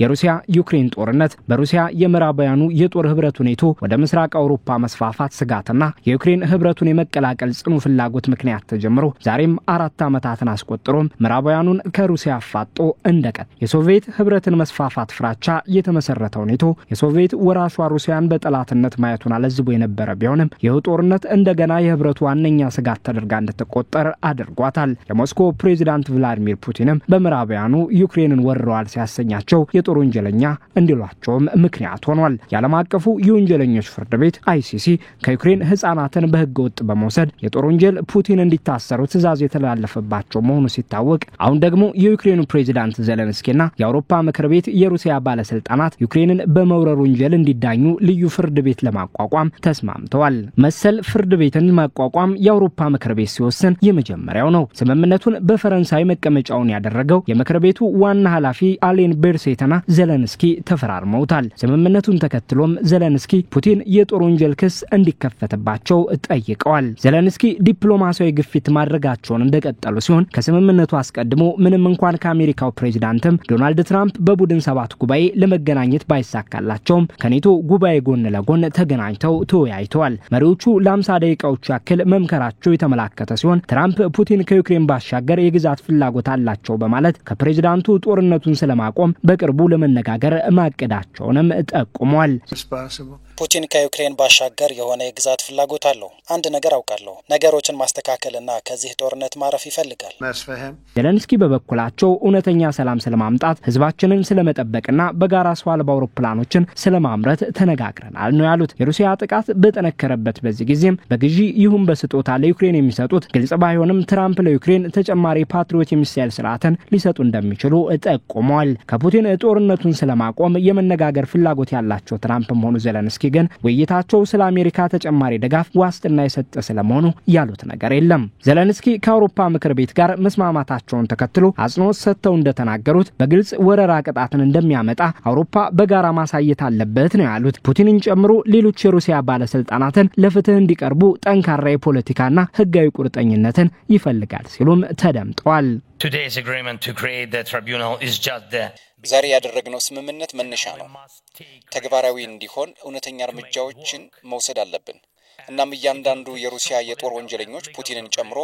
የሩሲያ ዩክሬን ጦርነት በሩሲያ የምዕራባውያኑ የጦር ህብረት ኔቶ ወደ ምስራቅ አውሮፓ መስፋፋት ስጋትና የዩክሬን ህብረቱን የመቀላቀል ጽኑ ፍላጎት ምክንያት ተጀምሮ ዛሬም 4 ዓመታትን አስቆጥሮም ምዕራባውያኑን ከሩሲያ አፋጦ እንደቀጥ የሶቪየት ህብረትን መስፋፋት ፍራቻ የተመሰረተው ኔቶ የሶቪየት ወራሿ ሩሲያን በጠላትነት ማየቱን አለዝቦ የነበረ ቢሆንም ይህ ጦርነት እንደገና የህብረቱ ዋነኛ ስጋት ተደርጋ እንድትቆጠር አድርጓታል። የሞስኮ ፕሬዝዳንት ቭላዲሚር ፑቲንም በምዕራባውያኑ ዩክሬንን ወረዋል ሲያሰኛቸው የጦር ወንጀለኛ እንዲሏቸውም ምክንያት ሆኗል። የዓለም አቀፉ የወንጀለኞች ፍርድ ቤት ICC ከዩክሬን ህፃናትን በህገ ወጥ በመውሰድ የጦር ወንጀል ፑቲን እንዲታሰሩ ትዕዛዝ የተላለፈባቸው መሆኑ ሲታወቅ አሁን ደግሞ የዩክሬኑ ፕሬዝዳንት ዜሌንስኪና የአውሮፓ ምክር ቤት የሩሲያ ባለስልጣናት ዩክሬንን በመውረር ወንጀል እንዲዳኙ ልዩ ፍርድ ቤት ለማቋቋም ተስማምተዋል። መሰል ፍርድ ቤትን ማቋቋም የአውሮፓ ምክር ቤት ሲወስን የመጀመሪያው ነው። ስምምነቱን በፈረንሳይ መቀመጫውን ያደረገው የምክር ቤቱ ዋና ኃላፊ አሌን ቤርሴትና ዜሌንስኪ ተፈራርመውታል። ስምምነቱን ተከትሎም ዜሌንስኪ ፑቲን የጦር ወንጀል ክስ እንዲከፈትባቸው ጠይቀዋል። ዜሌንስኪ ዲፕሎማሲያዊ ግፊት ማድረጋቸውን እንደቀጠሉ ሲሆን ከስምምነቱ አስቀድሞ ምንም እንኳን ከአሜሪካው ፕሬዝዳንትም ዶናልድ ትራምፕ በቡድን 7 ጉባኤ ለመገናኘት ባይሳካላቸውም ከኔቶ ጉባኤ ጎን ለጎን ተገናኝተው ተወያይተዋል። መሪዎቹ ለ50 ደቂቃዎች ያክል መምከራቸው የተመላከተ ሲሆን ትራምፕ ፑቲን ከዩክሬን ባሻገር የግዛት ፍላጎት አላቸው በማለት ከፕሬዝዳንቱ ጦርነቱን ስለማቆም በቅርቡ ለመነጋገር ማቀዳቸውንም ጠቁመዋል። ፑቲን ከዩክሬን ባሻገር የሆነ የግዛት ፍላጎት አለው። አንድ ነገር አውቃለሁ፣ ነገሮችን ማስተካከልና ከዚህ ጦርነት ማረፍ ይፈልጋል። ዜሌንስኪ በበኩላቸው እውነተኛ ሰላም ስለማምጣት ህዝባችንን ስለመጠበቅና በጋራ ሰው አልባ አውሮፕላኖችን ስለማምረት ተነጋግረናል ነው ያሉት። የሩሲያ ጥቃት በተነከረበት በዚህ ጊዜም በግዢ ይሁን በስጦታ ለዩክሬን የሚሰጡት ግልጽ ባይሆንም ትራምፕ ለዩክሬን ተጨማሪ ፓትሪዮት የሚሳይል ስርዓትን ሊሰጡ እንደሚችሉ ጠቁመዋል። ከፑቲን ጦርነቱን ስለማቆም የመነጋገር ፍላጎት ያላቸው ትራምፕም ሆኑ ዜሌንስኪ ግን ውይይታቸው ስለ አሜሪካ ተጨማሪ ድጋፍ ዋስትና የሰጠ ስለመሆኑ ያሉት ነገር የለም። ዜሌንስኪ ከአውሮፓ ምክር ቤት ጋር መስማማታቸውን ተከትሎ አጽንኦት ሰጥተው እንደተናገሩት በግልጽ ወረራ ቅጣትን እንደሚያመጣ አውሮፓ በጋራ ማሳየት አለበት ነው ያሉት። ፑቲንን ጨምሮ ሌሎች የሩሲያ ባለስልጣናትን ለፍትህ እንዲቀርቡ ጠንካራ የፖለቲካና ህጋዊ ቁርጠኝነትን ይፈልጋል ሲሉም ተደምጠዋል። Today's agreement to create the tribunal is just the ዛሬ ያደረግነው ስምምነት መነሻ ነው። ተግባራዊ እንዲሆን እውነተኛ እርምጃዎችን መውሰድ አለብን። እናም እያንዳንዱ የሩሲያ የጦር ወንጀለኞች ፑቲንን ጨምሮ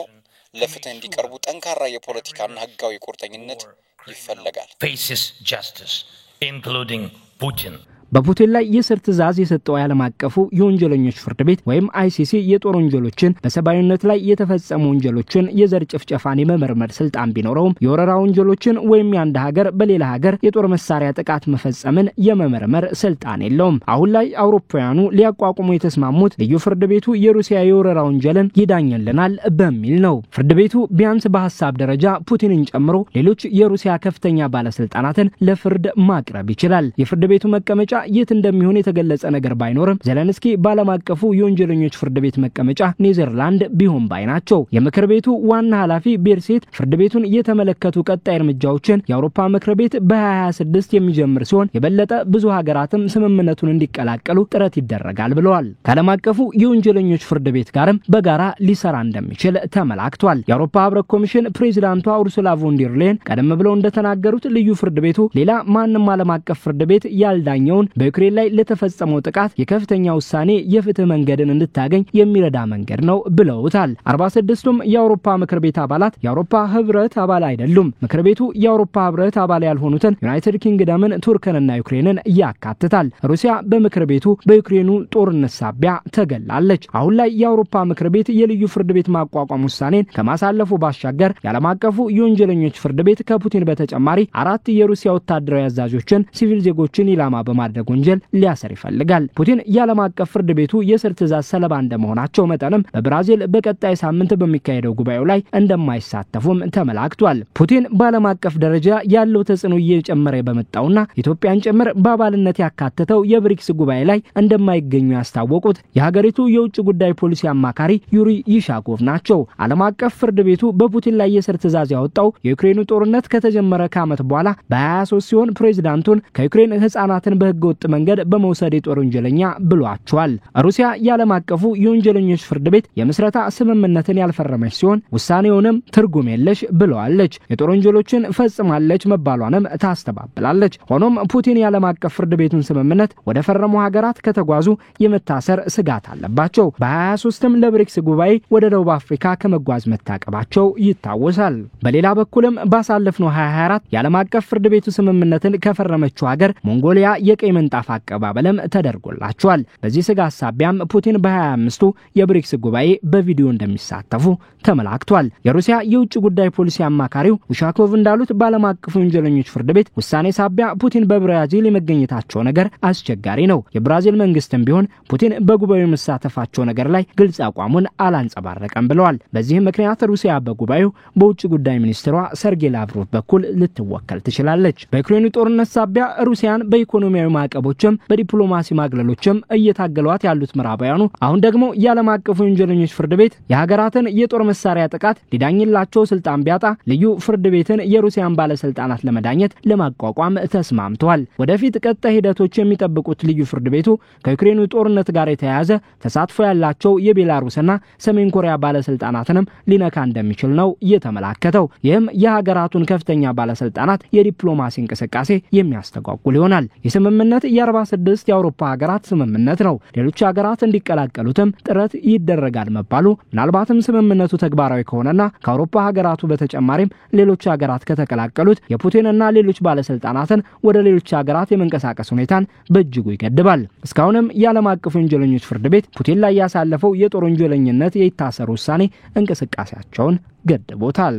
ለፍትህ እንዲቀርቡ ጠንካራ የፖለቲካና ህጋዊ ቁርጠኝነት ይፈልጋል። faces justice, including Putin. በፑቲን ላይ የስር ትዕዛዝ የሰጠው የዓለም አቀፉ የወንጀለኞች ፍርድ ቤት ወይም ICC የጦር ወንጀሎችን በሰብአዊነት ላይ የተፈጸሙ ወንጀሎችን የዘር ጭፍጨፋን የመመርመር ስልጣን ቢኖረውም የወረራ ወንጀሎችን ወይም የአንድ ሀገር በሌላ ሀገር የጦር መሳሪያ ጥቃት መፈጸምን የመመርመር ስልጣን የለውም። አሁን ላይ አውሮፓውያኑ ሊያቋቁሙ የተስማሙት ልዩ ፍርድ ቤቱ የሩሲያ የወረራ ወንጀልን ይዳኝልናል በሚል ነው። ፍርድ ቤቱ ቢያንስ በሐሳብ ደረጃ ፑቲንን ጨምሮ ሌሎች የሩሲያ ከፍተኛ ባለስልጣናትን ለፍርድ ማቅረብ ይችላል። የፍርድ ቤቱ መቀመጫ የት እንደሚሆን የተገለጸ ነገር ባይኖርም ዜሌንስኪ ባለም አቀፉ የወንጀለኞች ፍርድ ቤት መቀመጫ ኔዘርላንድ ቢሆን ባይናቸው። የምክር ቤቱ ዋና ኃላፊ ቤርሴት ፍርድ ቤቱን የተመለከቱ ቀጣይ እርምጃዎችን የአውሮፓ ምክር ቤት በ2026 የሚጀምር ሲሆን የበለጠ ብዙ ሀገራትም ስምምነቱን እንዲቀላቀሉ ጥረት ይደረጋል ብለዋል። ከዓለም አቀፉ የወንጀለኞች ፍርድ ቤት ጋርም በጋራ ሊሰራ እንደሚችል ተመላክቷል። የአውሮፓ ህብረት ኮሚሽን ፕሬዝዳንቷ ኡርሱላ ቮን ደር ሌየን ቀደም ብለው እንደተናገሩት ልዩ ፍርድ ቤቱ ሌላ ማንም ዓለም አቀፍ ፍርድ ቤት ያልዳኘውን በዩክሬን ላይ ለተፈጸመው ጥቃት የከፍተኛ ውሳኔ የፍትህ መንገድን እንድታገኝ የሚረዳ መንገድ ነው ብለውታል። 46ቱም የአውሮፓ ምክር ቤት አባላት የአውሮፓ ህብረት አባል አይደሉም። ምክር ቤቱ የአውሮፓ ህብረት አባል ያልሆኑትን ዩናይትድ ኪንግደምን፣ ቱርክንና ዩክሬንን ያካትታል። ሩሲያ በምክር ቤቱ በዩክሬኑ ጦርነት ሳቢያ ተገላለች። አሁን ላይ የአውሮፓ ምክር ቤት የልዩ ፍርድ ቤት ማቋቋም ውሳኔን ከማሳለፉ ባሻገር የዓለም አቀፉ የወንጀለኞች ፍርድ ቤት ከፑቲን በተጨማሪ 4 የሩሲያ ወታደራዊ አዛዦችን፣ ሲቪል ዜጎችን ኢላማ በማድረግ ወንጀል ሊያሰር ይፈልጋል። ፑቲን የዓለም አቀፍ ፍርድ ቤቱ የስር ትዕዛዝ ሰለባ እንደመሆናቸው መጠንም በብራዚል በቀጣይ ሳምንት በሚካሄደው ጉባኤው ላይ እንደማይሳተፉም ተመላክቷል። ፑቲን በዓለም አቀፍ ደረጃ ያለው ተጽዕኖ እየጨመረ በመጣውና ኢትዮጵያን ጭምር በአባልነት ያካተተው የብሪክስ ጉባኤ ላይ እንደማይገኙ ያስታወቁት የሀገሪቱ የውጭ ጉዳይ ፖሊሲ አማካሪ ዩሪ ይሻኮቭ ናቸው። ዓለም አቀፍ ፍርድ ቤቱ በፑቲን ላይ የስር ትዕዛዝ ያወጣው የዩክሬኑ ጦርነት ከተጀመረ ከዓመት በኋላ በ23 ሲሆን ፕሬዝዳንቱን ከዩክሬን ህፃናትን በህገ በህገወጥ መንገድ በመውሰድ የጦር ወንጀለኛ ብሏቸዋል። ሩሲያ የዓለም አቀፉ የወንጀለኞች ፍርድ ቤት የምስረታ ስምምነትን ያልፈረመች ሲሆን ውሳኔውንም ትርጉም የለሽ ብለዋለች። የጦር ወንጀሎችን ፈጽማለች መባሏንም ታስተባብላለች። ሆኖም ፑቲን የዓለም አቀፍ ፍርድ ቤቱን ስምምነት ወደ ፈረሙ ሀገራት ከተጓዙ የመታሰር ስጋት አለባቸው። በ23ም ለብሪክስ ጉባኤ ወደ ደቡብ አፍሪካ ከመጓዝ መታቀባቸው ይታወሳል። በሌላ በኩልም ባሳለፍነው 2024 የዓለም አቀፍ ፍርድ ቤቱ ስምምነትን ከፈረመችው ሀገር ሞንጎሊያ የቀይ ምንጣፍ አቀባበልም ተደርጎላቸዋል። በዚህ ስጋት ሳቢያም ፑቲን በ25ቱ የብሪክስ ጉባኤ በቪዲዮ እንደሚሳተፉ ተመላክቷል። የሩሲያ የውጭ ጉዳይ ፖሊሲ አማካሪው ውሻኮቭ እንዳሉት በዓለም አቀፉ ወንጀለኞች ፍርድ ቤት ውሳኔ ሳቢያ ፑቲን በብራዚል የመገኘታቸው ነገር አስቸጋሪ ነው። የብራዚል መንግስትም ቢሆን ፑቲን በጉባኤው መሳተፋቸው ነገር ላይ ግልጽ አቋሙን አላንጸባረቀም ብለዋል። በዚህ ምክንያት ሩሲያ በጉባኤው በውጭ ጉዳይ ሚኒስትሯ ሰርጌይ ላቭሮቭ በኩል ልትወከል ትችላለች። በዩክሬኑ ጦርነት ሳቢያ ሩሲያን በኢኮኖሚያዊ ማዕቀቦችም በዲፕሎማሲ ማግለሎችም እየታገሏት ያሉት ምዕራባውያኑ አሁን ደግሞ የዓለም አቀፉ ወንጀለኞች ፍርድ ቤት የሀገራትን የጦር መሳሪያ ጥቃት ሊዳኝላቸው ስልጣን ቢያጣ ልዩ ፍርድ ቤትን የሩሲያን ባለስልጣናት ለመዳኘት ለማቋቋም ተስማምተዋል። ወደፊት ቀጣይ ሂደቶች የሚጠብቁት ልዩ ፍርድ ቤቱ ከዩክሬኑ ጦርነት ጋር የተያያዘ ተሳትፎ ያላቸው የቤላሩስና ሰሜን ኮሪያ ባለስልጣናትንም ሊነካ እንደሚችል ነው የተመላከተው። ይህም የሀገራቱን ከፍተኛ ባለስልጣናት የዲፕሎማሲ እንቅስቃሴ የሚያስተጓጉል ይሆናል። የስምምነት የ46 የአውሮፓ ሀገራት ስምምነት ነው። ሌሎች ሀገራት እንዲቀላቀሉትም ጥረት ይደረጋል መባሉ ምናልባትም ስምምነቱ ተግባራዊ ከሆነና ከአውሮፓ ሀገራቱ በተጨማሪም ሌሎች ሀገራት ከተቀላቀሉት የፑቲንና ሌሎች ባለስልጣናትን ወደ ሌሎች ሀገራት የመንቀሳቀስ ሁኔታን በእጅጉ ይገድባል። እስካሁንም የዓለም አቀፉ ወንጀለኞች ፍርድ ቤት ፑቲን ላይ ያሳለፈው የጦር ወንጀለኝነት የይታሰሩ ውሳኔ እንቅስቃሴያቸውን ገድቦታል።